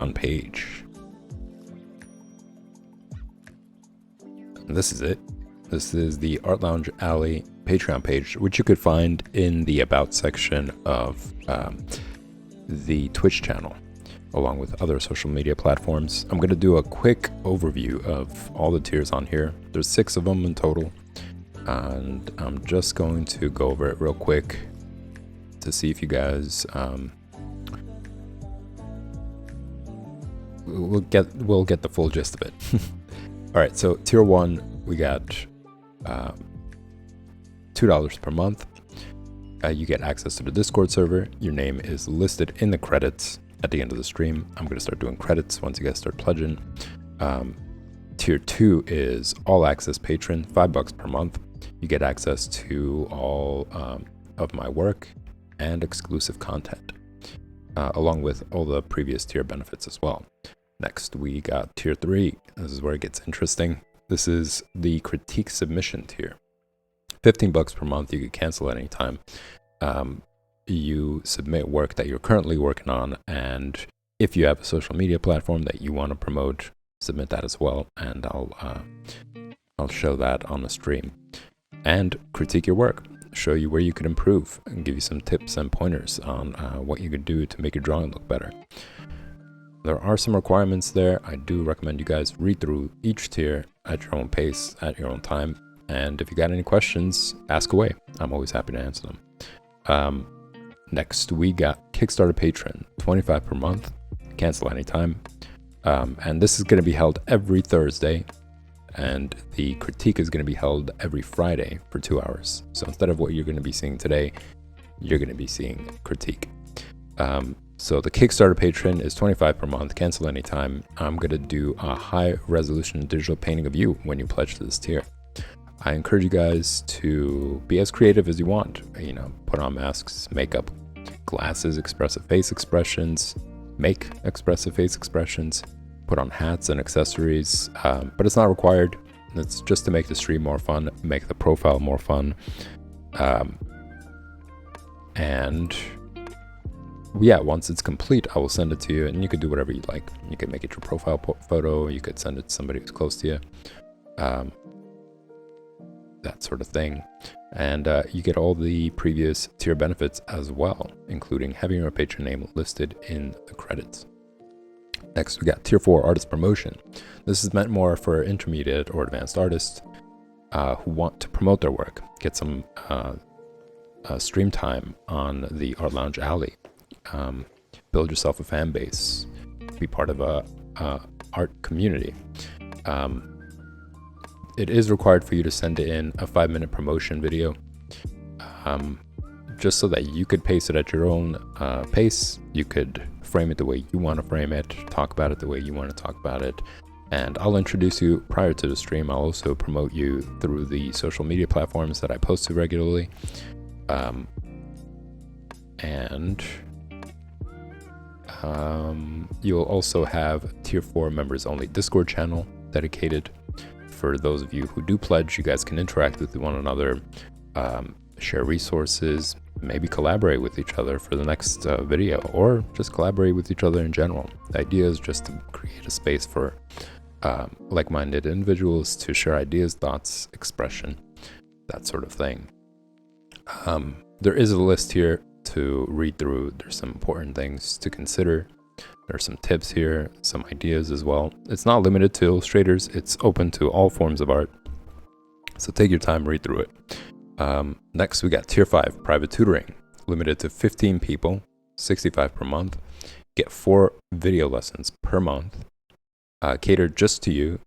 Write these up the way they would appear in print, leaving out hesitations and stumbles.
Patreon page. And this is it. This is the Art Lounge Alley Patreon page, which you could find in the About section of the Twitch channel, along with other social media platforms. I'm going to do a quick overview of all the tiers on here. There's 6 of them in total, and I'm just going to go over it real quick to see if you guys we'll get the full gist of it. All right, so tier 1, we got $2 per month. You get access to the Discord server. Your name is listed in the credits at the end of the stream. I'm going to start doing credits once you guys start pledging. Tier 2 is all access patron, $5 per month. You get access to all of my work and exclusive content, along with all the previous tier benefits as well. Next, we got tier 3. This is where it gets interesting. This is the critique submission tier. $15 per month. You can cancel at any time. You submit work that you're currently working on, and if you have a social media platform that you want to promote, submit that as well, and I'll show that on the stream. And critique your work, show you where you could improve, and give you some tips and pointers on what you could do to make your drawing look better. There are some requirements there. I do recommend you guys read through each tier at your own pace, at your own time. And if you got any questions, ask away. I'm always happy to answer them. Next, we got Kickstarter Patron, $25 per month, cancel anytime. And this is going to be held every Thursday. And the critique is going to be held every Friday for 2 hours. So instead of what you're going to be seeing today, you're going to be seeing critique. So the Kickstarter patron is $25 per month, cancel anytime. I'm going to do a high resolution digital painting of you when you pledge to this tier. I encourage you guys to be as creative as you want. You know, put on masks, makeup, glasses, expressive face expressions, make expressive face expressions, put on hats and accessories, but it's not required. It's just to make the stream more fun, make the profile more fun. And yeah, once it's complete, I will send it to you, and you could do whatever you like. You could make it your profile photo, you could send it to somebody who's close to you, that sort of thing. And you get all the previous tier benefits as well, including having your patron name listed in the credits. Next, we got tier 4 artist promotion. This is meant more for intermediate or advanced artists who want to promote their work, get some stream time on the Art Lounge Alley. Build yourself a fan base, be part of a art community. It is required for you to send in a 5-minute promotion video, just so that you could pace it at your own pace. You could frame it the way you want to frame it, talk about it the way you want to talk about it, and I'll introduce you prior to the stream. I'll also promote you through the social media platforms that I post to regularly. You'll also have tier 4 members only Discord channel dedicated. For those of you who do pledge, you guys can interact with one another, share resources, maybe collaborate with each other for the next video, or just collaborate with each other in general. The idea is just to create a space for like-minded individuals to share ideas, thoughts, expression, that sort of thing. There is a list here to read through. There's some important things to consider. There's some tips here, some ideas as well. It's not limited to illustrators. It's open to all forms of art. So take your time, read through it. Next, we got tier 5, private tutoring, limited to 15 people, $65 per month. Get 4 video lessons per month, catered just to you,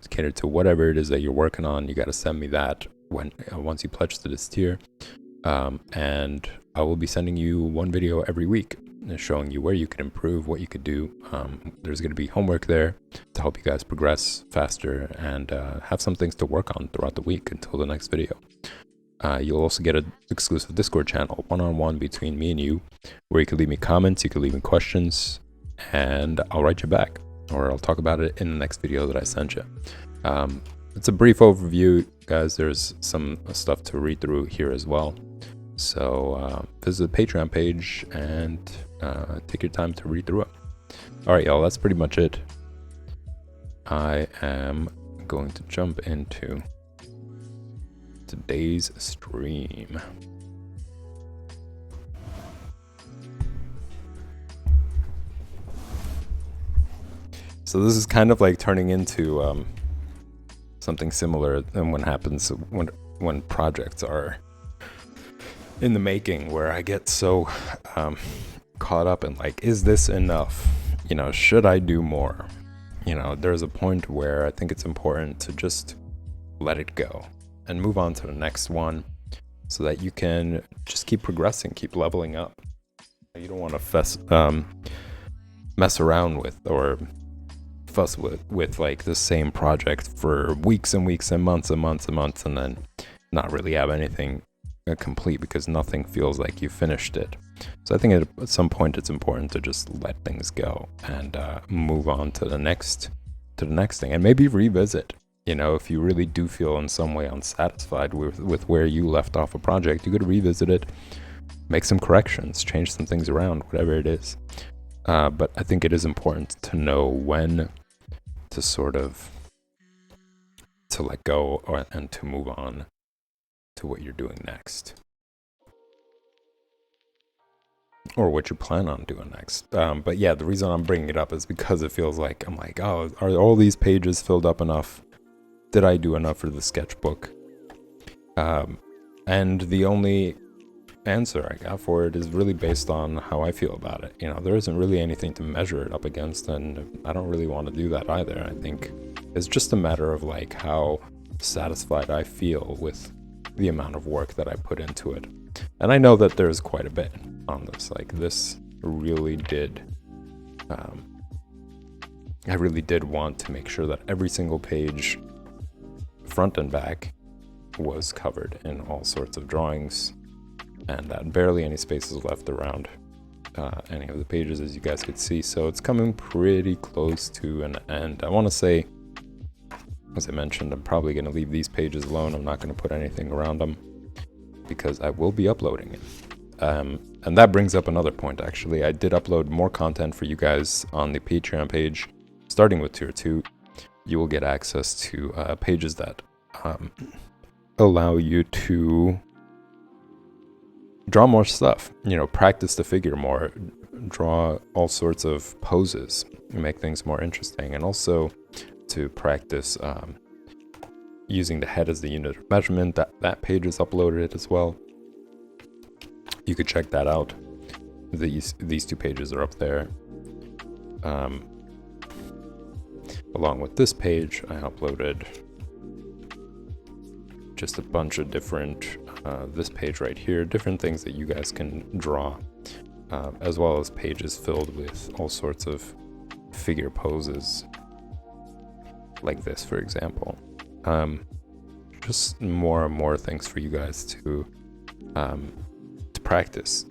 catered to whatever it is that you're working on. You got to send me that once you pledge to this tier. And I will be sending you 1 video every week, showing you where you can improve, what you could do. There's going to be homework there to help you guys progress faster and have some things to work on throughout the week until the next video. You'll also get an exclusive Discord channel, one-on-one between me and you, where you can leave me comments, you can leave me questions, and I'll write you back, or I'll talk about it in the next video that I send you. It's a brief overview, guys. There's some stuff to read through here as well. So visit the Patreon page and take your time to read through it. All right, y'all, that's pretty much it. I am going to jump into today's stream. So this is kind of like turning into something similar than what happens when projects are in the making, where I get so caught up in like, is this enough? You know, should I do more? You know, there's a point where I think it's important to just let it go and move on to the next one so that you can just keep progressing, keep leveling up. You don't want to mess around with or fuss with like the same project for weeks and weeks and months and months and months, and then not really have anything complete because nothing feels like you finished it. So I think at some point it's important to just let things go and move on to the next thing, and maybe revisit. You know, if you really do feel in some way unsatisfied with where you left off a project, you could revisit it, make some corrections, change some things around, whatever it is. But I think it is important to know when to sort of to let go and to move on to what you're doing next, or what you plan on doing next. But yeah, the reason I'm bringing it up is because it feels like I'm like, oh, are all these pages filled up enough? Did I do enough for the sketchbook? And the only answer I got for it is really based on how I feel about it. You know, there isn't really anything to measure it up against, and I don't really want to do that either. I think it's just a matter of like how satisfied I feel with the amount of work that I put into it. And I know that there's quite a bit on this. Like, this really did I really did want to make sure that every single page, front and back, was covered in all sorts of drawings, and that barely any space is left around any of the pages, as you guys could see. So it's coming pretty close to an end. I want to say, as I mentioned, I'm probably going to leave these pages alone. I'm not going to put anything around them because I will be uploading it. And that brings up another point, actually. I did upload more content for you guys on the Patreon page. Starting with Tier 2, you will get access to pages that allow you to draw more stuff, you know, practice the figure more, draw all sorts of poses, make things more interesting, and also to practice using the head as the unit of measurement. That page is uploaded as well. You could check that out. These two pages are up there. Along with this page, I uploaded just a bunch of different, this page right here, different things that you guys can draw, as well as pages filled with all sorts of figure poses, like this, for example. Just more and more things for you guys to practice,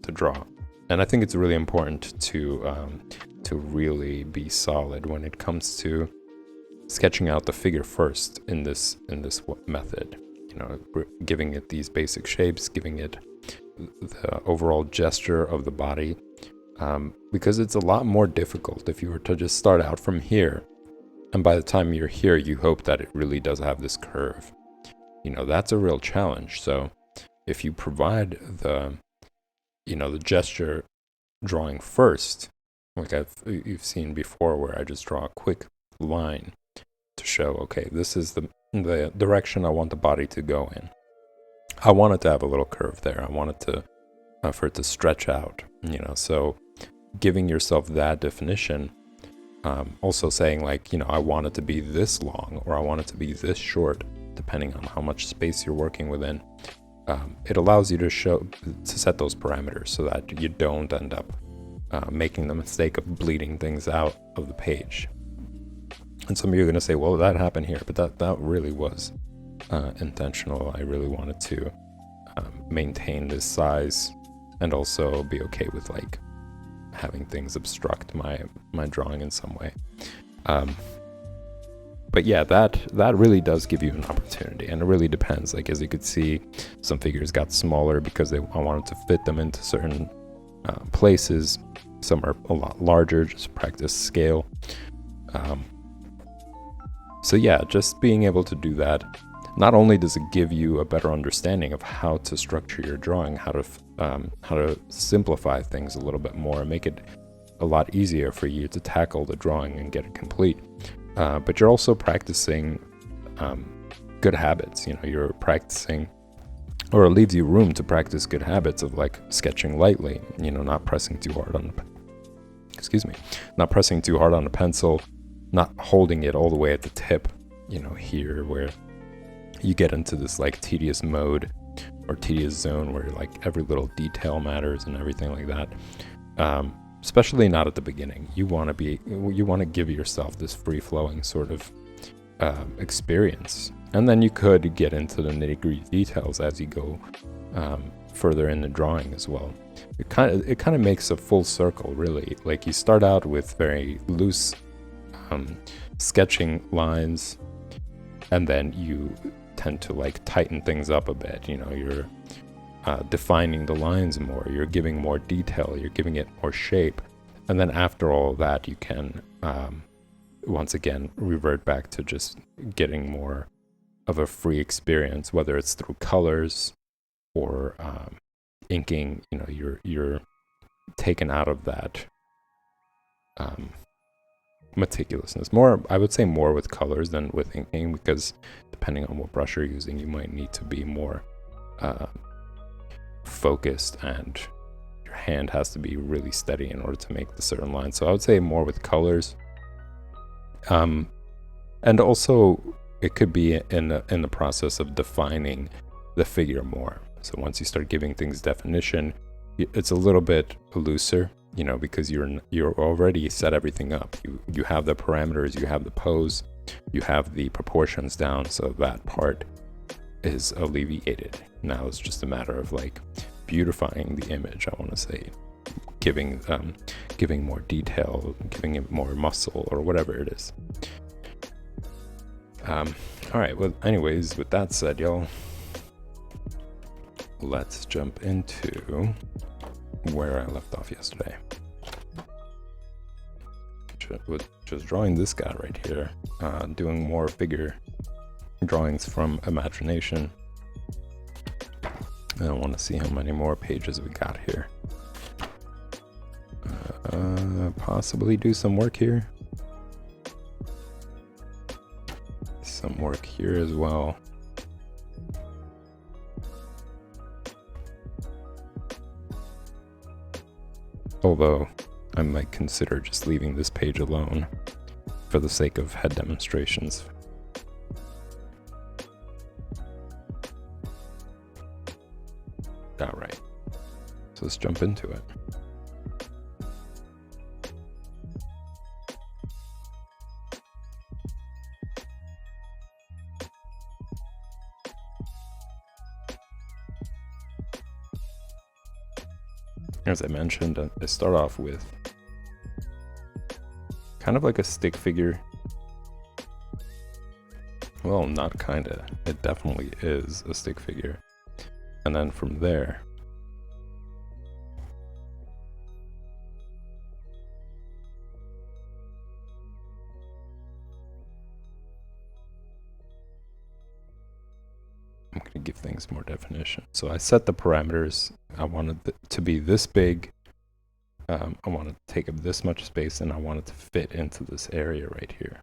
to draw. And I think it's really important to really be solid when it comes to sketching out the figure first in this method. You know, giving it these basic shapes, giving it the overall gesture of the body, because it's a lot more difficult if you were to just start out from here, and by the time you're here, you hope that it really does have this curve. You know, that's a real challenge. So if you provide the gesture drawing first, like you've seen before, where I just draw a quick line to show, okay, this is the direction I want the body to go in. I want it to have a little curve there. I want it to for it to stretch out, you know. So giving yourself that definition, also saying like, you know, I want it to be this long or I want it to be this short, depending on how much space you're working within. It allows you to set those parameters so that you don't end up making the mistake of bleeding things out of the page. And some of you are going to say, well, that happened here, but that really was intentional. I really wanted to maintain this size and also be okay with like having things obstruct my drawing in some way. But yeah, that really does give you an opportunity, and it really depends. Like, as you could see, some figures got smaller because I wanted to fit them into certain places. Some are a lot larger, just practice scale. So yeah, just being able to do that, not only does it give you a better understanding of how to structure your drawing, how to simplify things a little bit more, make it a lot easier for you to tackle the drawing and get it complete. But you're also practicing good habits. You know, you're practicing, or it leaves you room to practice good habits of like sketching lightly. You know, not pressing too hard on not pressing too hard on the pencil, not holding it all the way at the tip. You know, here where you get into this like tedious mode or tedious zone where like every little detail matters and everything like that. Especially not at the beginning. You want to give yourself this free-flowing sort of experience, and then you could get into the nitty-gritty details as you go further in the drawing as well. It kind of makes a full circle, really. Like you start out with very loose sketching lines, and then you tend to like tighten things up a bit. You know, you're defining the lines more, you're giving more detail, you're giving it more shape, and then after all that you can once again revert back to just getting more of a free experience, whether it's through colors or inking. You know, you're taken out of that meticulousness. More, I would say more with colors than with inking, because depending on what brush you're using, you might need to be more focused, and your hand has to be really steady in order to make the certain lines. So I would say more with colors. And also it could be in the process of defining the figure more. So once you start giving things definition, it's a little bit looser, you know, because you're already set everything up. You have the parameters, you have the pose, you have the proportions down, so that part is alleviated. Now it's just a matter of like beautifying the image, I want to say, giving more detail, giving it more muscle, or whatever it is. All right, well, anyways, with that said, y'all, let's jump into where I left off yesterday. Just drawing this guy right here, doing more figure drawings from imagination. I want to see how many more pages we got here. Possibly do some work here. Some work here as well. Although I might consider just leaving this page alone for the sake of head demonstrations. Alright, so let's jump into it. As I mentioned, I start off with kind of like a stick figure. Well, not kinda. It definitely is a stick figure. And then from there, I'm going to give things more definition. So I set the parameters. I wanted it to be this big. I want to take up this much space, and I want it to fit into this area right here.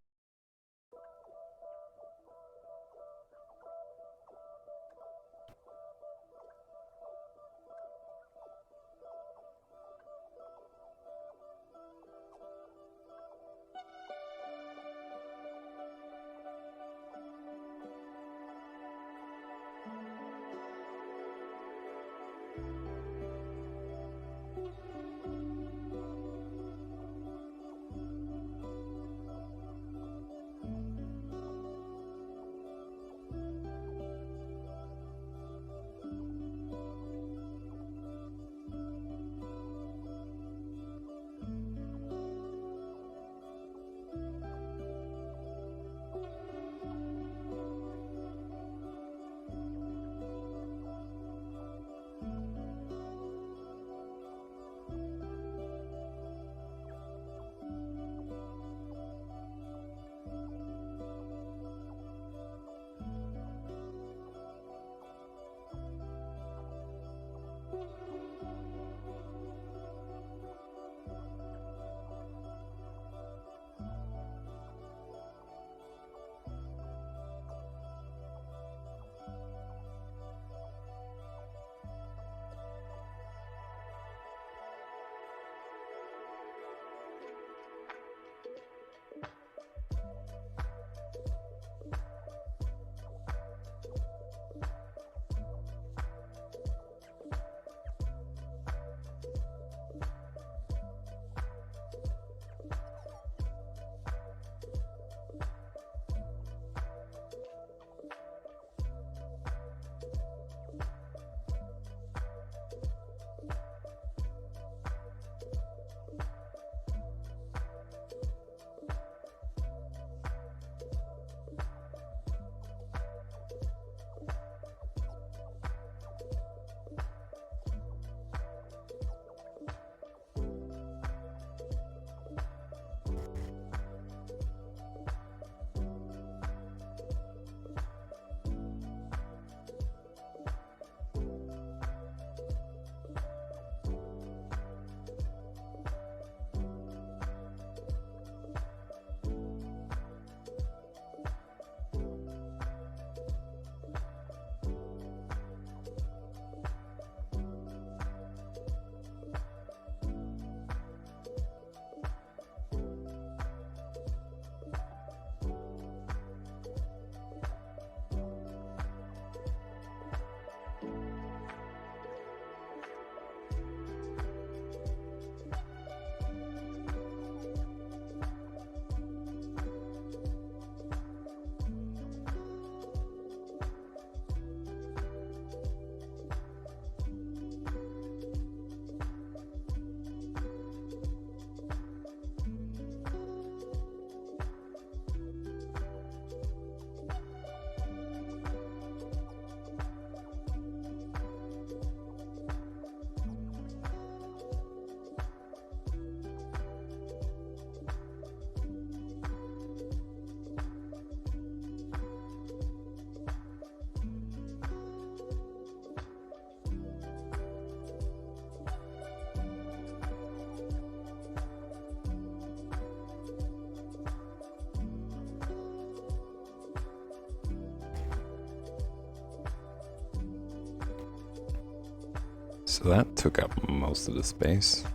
So that took up most of the space.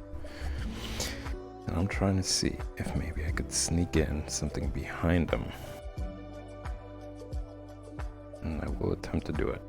And I'm trying to see if maybe I could sneak in something behind them. And I will attempt to do it.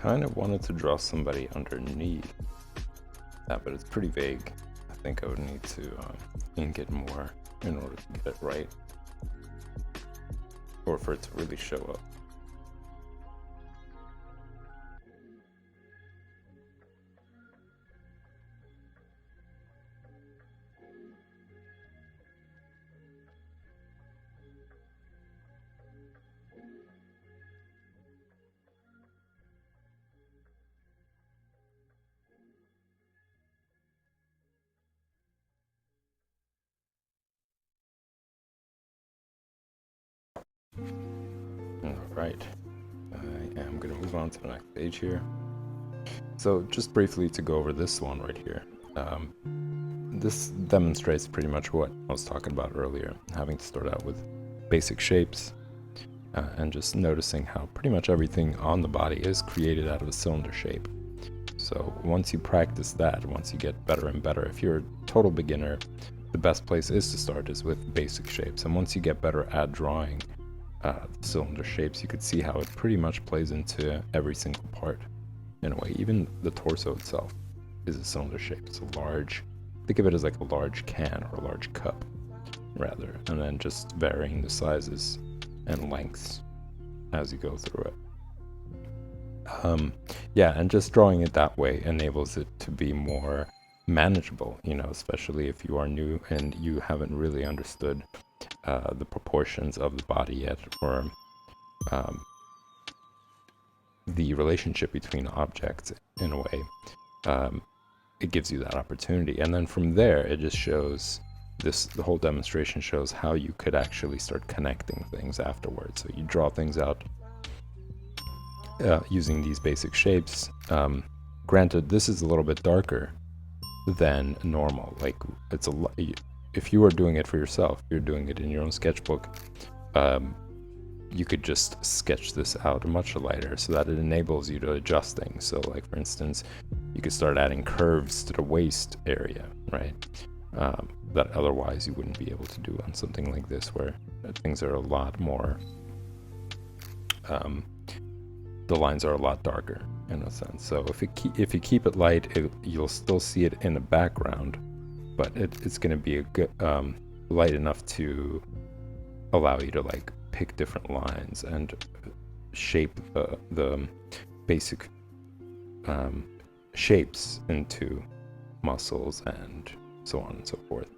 Kind of wanted to draw somebody underneath that, but it's pretty vague. I think I would need to ink it more in order to get it right, or for it to really show up. Alright, I am going to move on to the next page here. So just briefly to go over this one right here. This demonstrates pretty much what I was talking about earlier, having to start out with basic shapes and just noticing how pretty much everything on the body is created out of a cylinder shape. So once you practice that, once you get better and better, if you're a total beginner, the best place is to start is with basic shapes. And once you get better at drawing cylinder shapes, you could see how it pretty much plays into every single part. in a way. Even the torso itself is a cylinder shape. It's a large, think of it as like a large can or a large cup, rather, and then just varying the sizes and lengths as you go through it. Yeah, and just drawing it that way enables it to be more manageable, you know, especially if you are new and you haven't really understood the proportions of the body yet, or the relationship between objects in a way. It gives you that opportunity. And then from there, it just shows the whole demonstration shows how you could actually start connecting things afterwards. So you draw things out using these basic shapes. Granted, this is a little bit darker than normal. Like, it's if you are doing it for yourself, you're doing it in your own sketchbook, you could just sketch this out much lighter so that it enables you to adjust things. So like, for instance, you could start adding curves to the waist area, right? That otherwise you wouldn't be able to do on something like this, where things are a lot more, the lines are a lot darker in a sense. So if you keep it light, you'll still see it in the background, but it's going to be a good light enough to allow you to like pick different lines and shape the basic shapes into muscles and so on and so forth.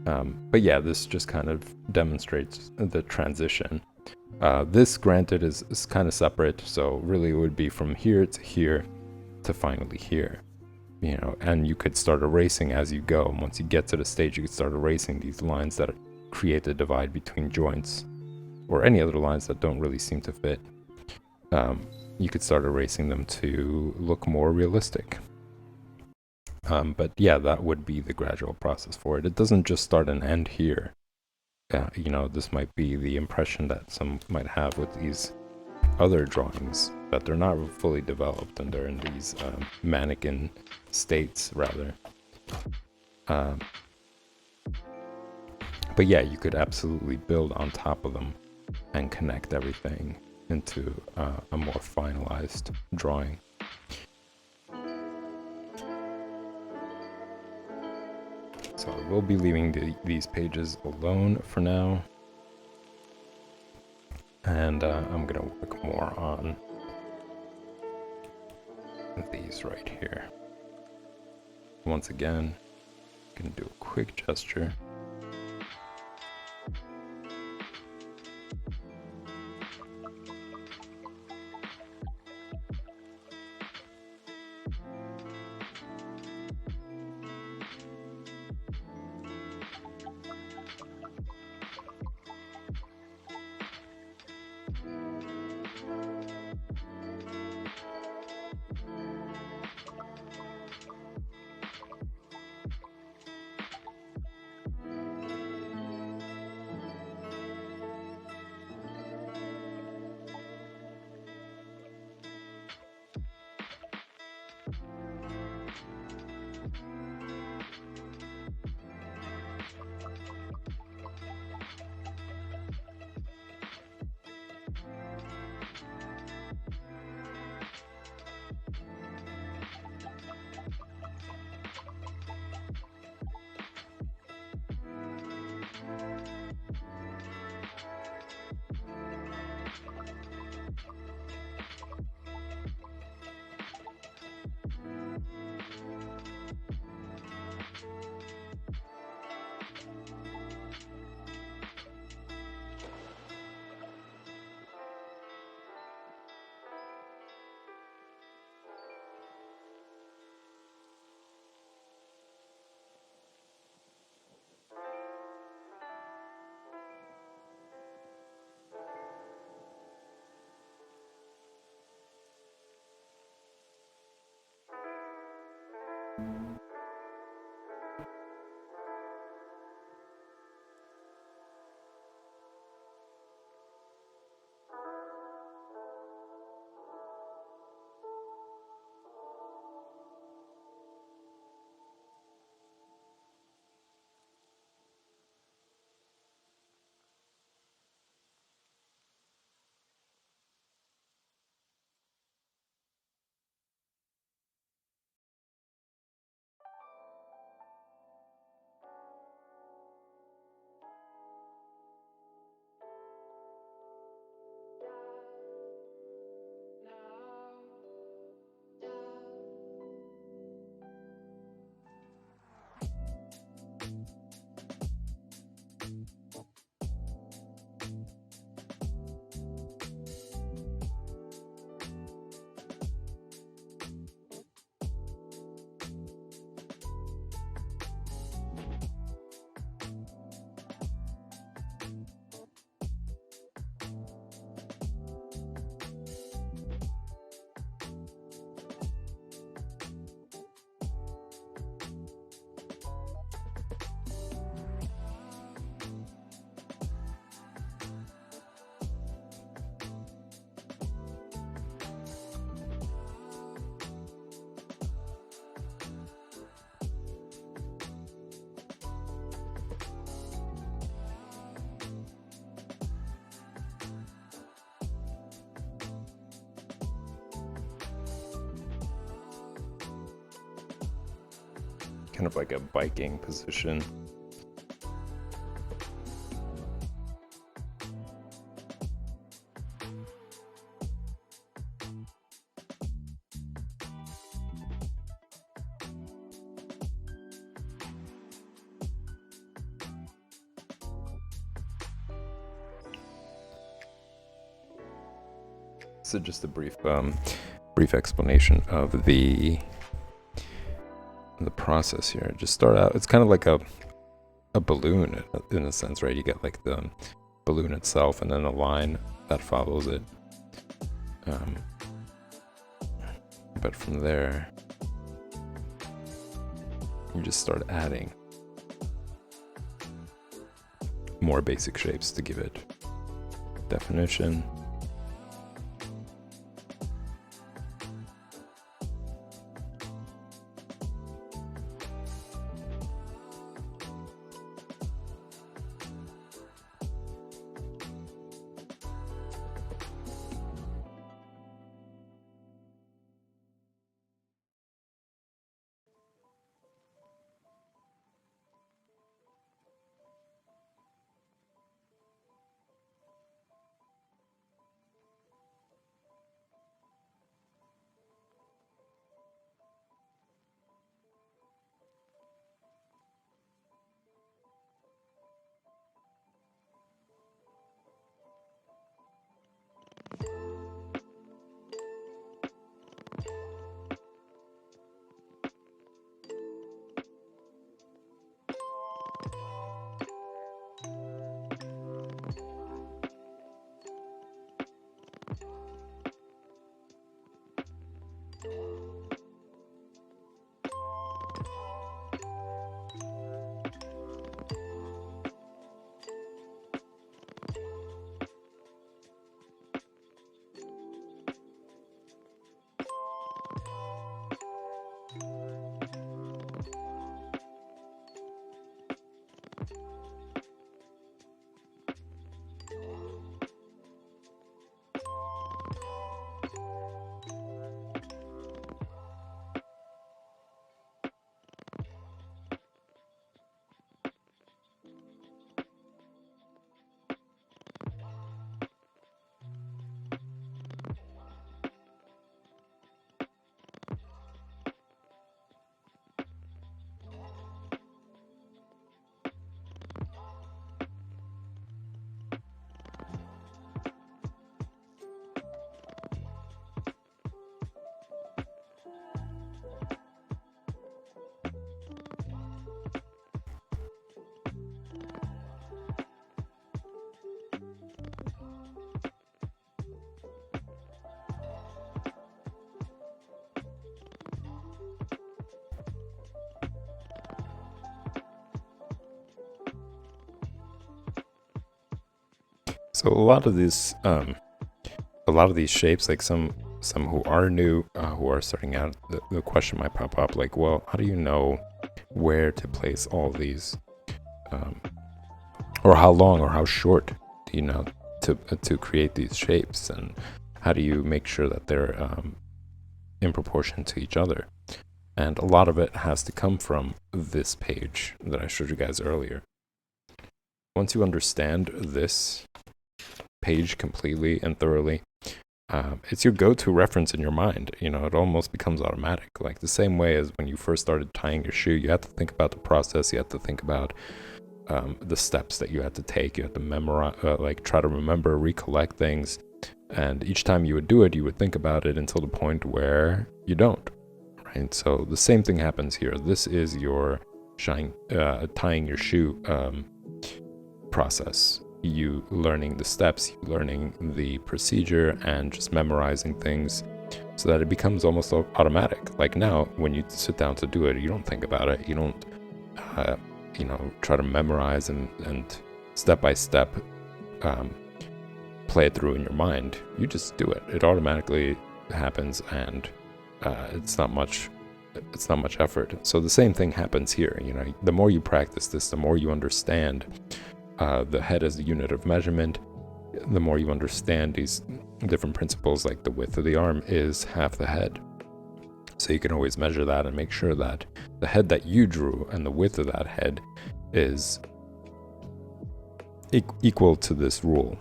But yeah, this just kind of demonstrates the transition. This, granted, is kind of separate, so really it would be from here to finally here, you know, and you could start erasing as you go. Once you get to the stage, you could start erasing these lines that create the divide between joints, or any other lines that don't really seem to fit. You could start erasing them to look more realistic. But yeah, that would be the gradual process for it. It doesn't just start and end here. You know, this might be the impression that some might have with these other drawings, that they're not fully developed and they're in these mannequin states, rather. But yeah, you could absolutely build on top of them and connect everything into a more finalized drawing. So I will be leaving these pages alone for now. And I'm going to work more on these right here. Once again, I'm going to do a quick gesture. kind of like a biking position. So just a brief explanation of the process here. Just start out, it's kind of like a balloon in a sense, right? You get like the balloon itself and then a line that follows it. But from there, you just start adding more basic shapes to give it definition. So a lot of these shapes, like some who are new, who are starting out, the question might pop up like, well, how do you know where to place all these, or how long or how short do you know to create these shapes, and how do you make sure that they're in proportion to each other? And a lot of it has to come from this page that I showed you guys earlier. Once you understand this page completely and thoroughly, it's your go-to reference in your mind. You know, it almost becomes automatic, like the same way as when you first started tying your shoe. You had to think about the process, you had to think about the steps that you had to take, you had to memorize, like try to remember, recollect things, and each time you would do it, you would think about it until the point where you don't, right? So the same thing happens here. This is your tying your shoe process. You learning the steps, you learning the procedure, and just memorizing things so that it becomes almost automatic. Like now, when you sit down to do it, you don't think about it. You don't, try to memorize and step by step play it through in your mind. You just do it. It automatically happens, and it's not much effort. So the same thing happens here. You know, the more you practice this, the more you understand the head as the unit of measurement, the more you understand these different principles, like the width of the arm is half the head. So So you can always measure that and make sure that the head that you drew and the width of that head is equal to this rule.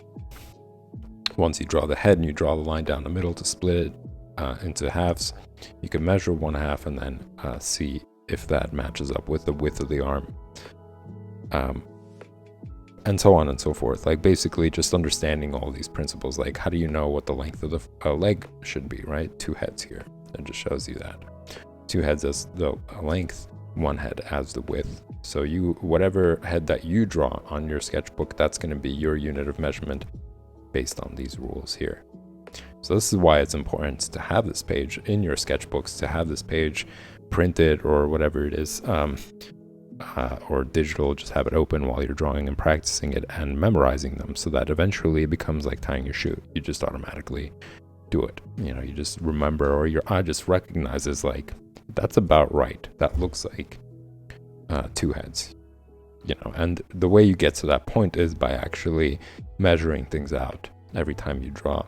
Once you draw the head and you draw the line down the middle to split it into halves, you can measure 1/2 and then see if that matches up with the width of the arm. And so on and so forth. Like basically just understanding all these principles. Like how do you know what the length of the leg should be, right? 2 heads here. It just shows you that. 2 heads as the length, 1 head as the width. So whatever head that you draw on your sketchbook, that's going to be your unit of measurement based on these rules here. So this is why it's important to have this page in your sketchbooks, to have this page printed or whatever it is, or digital, just have it open while you're drawing and practicing it and memorizing them, so that eventually it becomes like tying your shoe. You just automatically do it. You know, you just remember, or your eye just recognizes like, that's about right. That looks like 2 heads. You know, and the way you get to that point is by actually measuring things out every time you draw.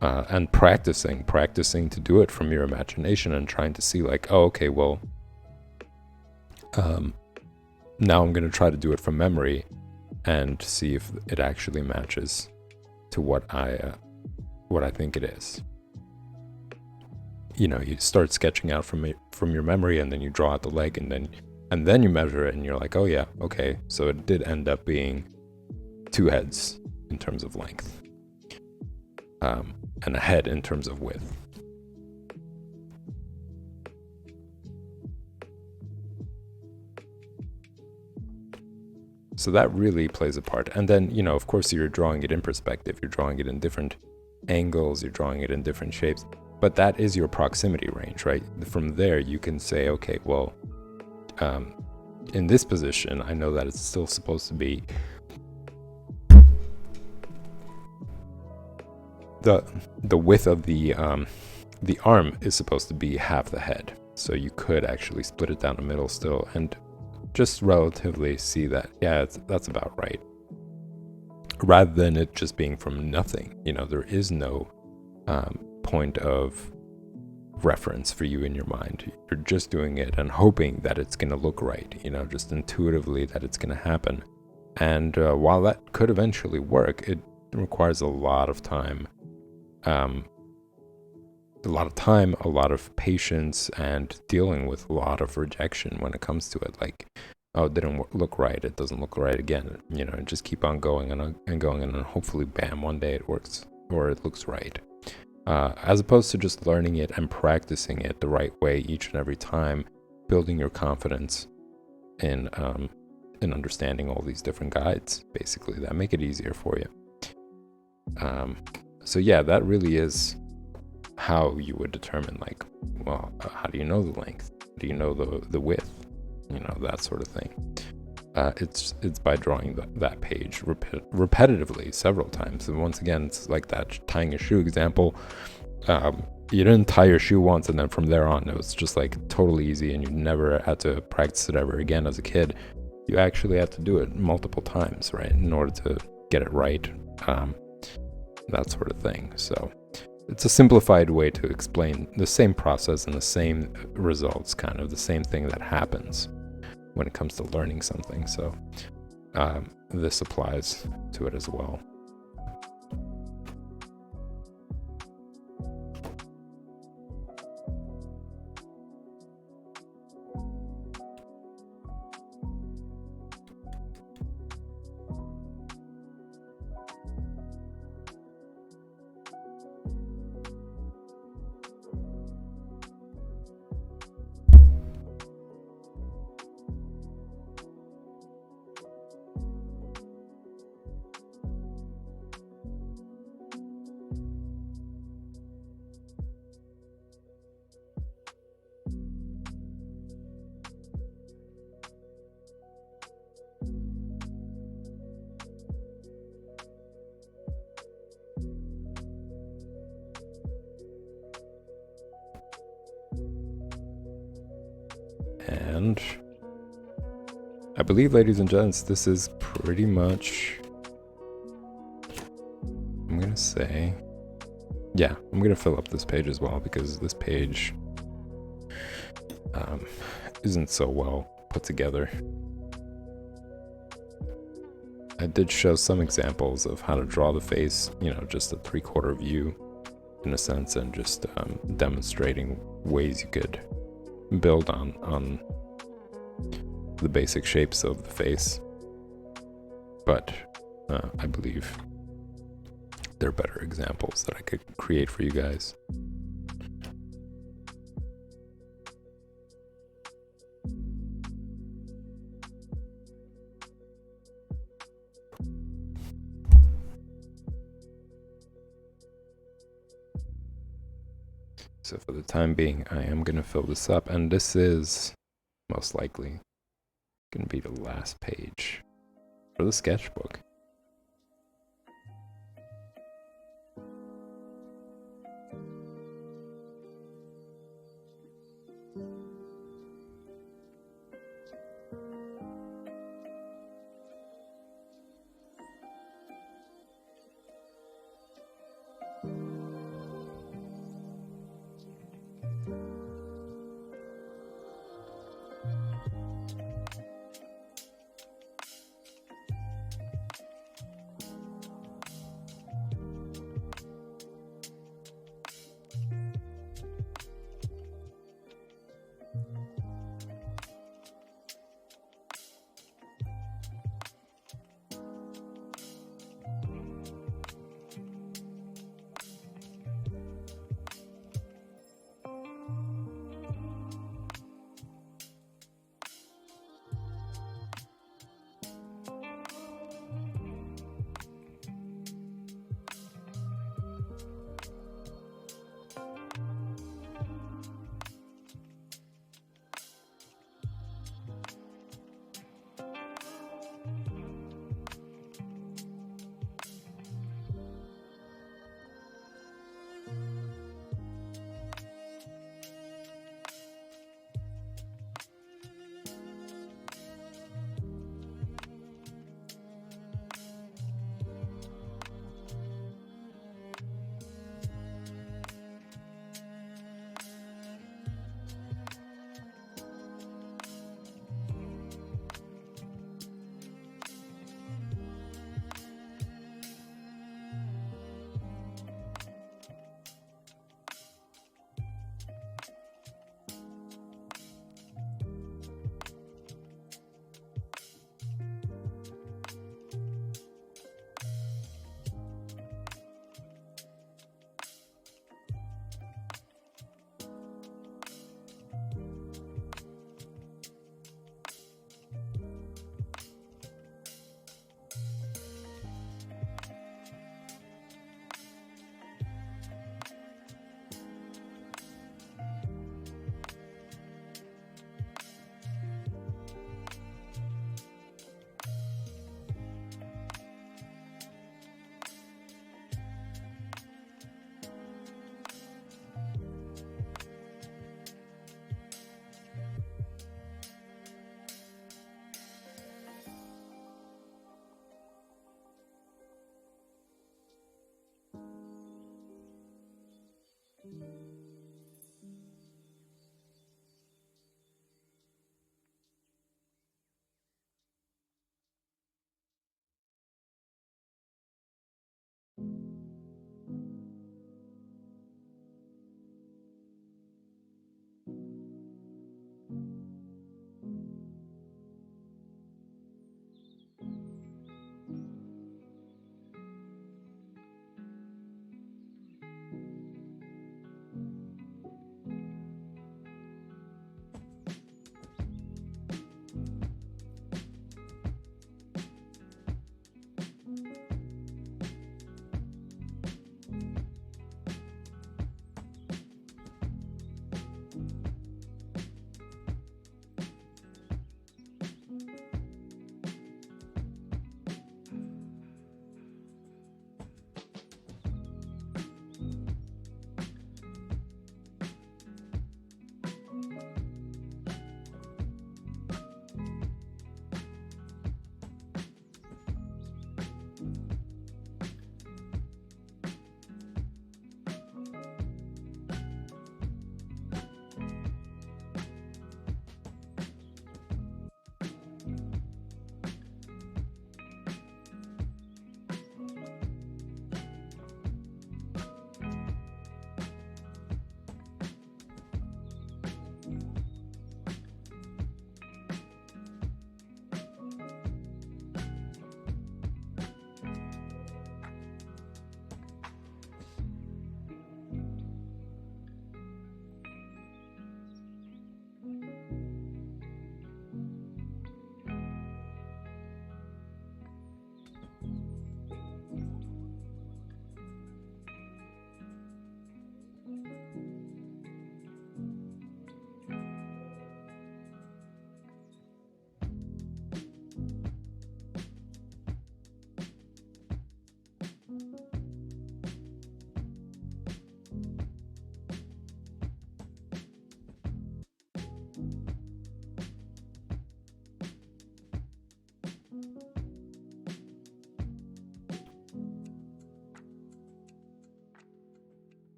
And practicing to do it from your imagination and trying to see like, oh, okay, well, now I'm going to try to do it from memory and see if it actually matches to what I think it is. You know, you start sketching out from your memory, and then you draw out the leg, and then you measure it, and you're like, oh yeah, okay, so it did end up being 2 heads in terms of length, and a head in terms of width. So that really plays a part. And then, you know, of course, you're drawing it in perspective. You're drawing it in different angles. You're drawing it in different shapes. But that is your proximity range, right? From there, you can say, okay, well, in this position, I know that it's still supposed to be the width of the arm is supposed to be half the head. So you could actually split it down the middle still and just relatively see that, yeah, that's about right. Rather than it just being from nothing. You know, there is no point of reference for you in your mind. You're just doing it and hoping that it's going to look right, you know, just intuitively that it's going to happen. And while that could eventually work, it requires a lot of time, a lot of patience, and dealing with a lot of rejection when it comes to it. Like, oh, it didn't look right, it doesn't look right again, you know, and just keep on going and going, and then hopefully, bam, one day it works or it looks right. As opposed to just learning it and practicing it the right way each and every time, building your confidence in understanding all these different guides, basically, that make it easier for you. So yeah, that really is how you would determine, like, well, how do you know the length? Do you know the width? You know, that sort of thing. It's by drawing that page repetitively several times. And once again, it's like that tying a shoe example. You didn't tie your shoe once and then from there on it was just like totally easy, and you never had to practice it ever again as a kid. You actually had to do it multiple times, right, in order to get it right, that sort of thing. So it's a simplified way to explain the same process and the same results, kind of the same thing that happens when it comes to learning something. So this applies to it as well. And I believe, ladies and gents, this is pretty much, I'm going to say, yeah, I'm going to fill up this page as well, because this page isn't so well put together. I did show some examples of how to draw the face, just a 3/4 view in a sense, and just demonstrating ways you could build on the basic shapes of the face. But I believe there are better examples that I could create for you guys. So for the time being, I am going to fill this up, and this is most likely going to be the last page for the sketchbook.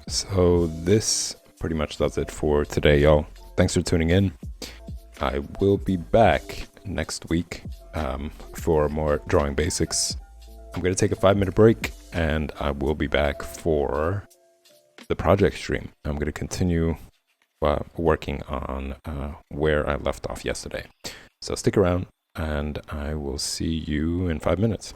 So this pretty much does it for today, y'all. Thanks for tuning in. I will be back next week for more drawing basics. I'm going to take a 5-minute break and I will be back for the project stream. I'm going to continue working on where I left off yesterday. So stick around and I will see you in 5 minutes.